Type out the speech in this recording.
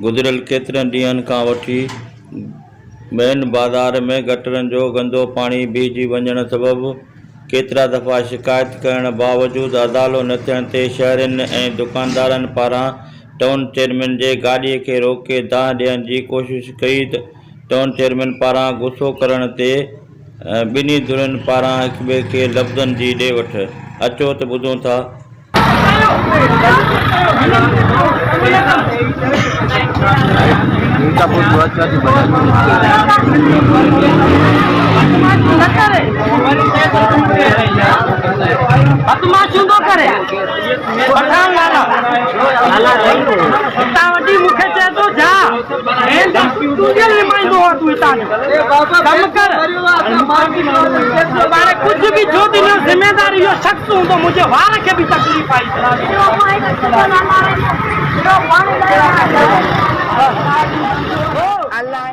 गुज़िरियल केतिरनि ॾींहनि खां वठी मेन बाज़ार में गटरनि जो गंदो पाणी बीहजी वञण सबबि केतिरा दफ़ा शिकायत करण बावजूदि अदालो न थियण ते शहरियुनि ऐं दुकानदारनि पारां टाउन चेयरमैन जे गाॾीअ खे रोके दाह ॾियण जी कोशिश कई त टाउन चेयरमैन पारां गुस्सो करण ते ॿिन्ही धुरियुनि पारां हिक ॿिए खे लफ़्ज़नि जी ॾे वठ। अचो त ॿुधूं था। कुछ भी जो दिन जिम्मेदारी जो शख्स हूंदो मुझे वार खे भी तकलीफ़ आई अल्लाह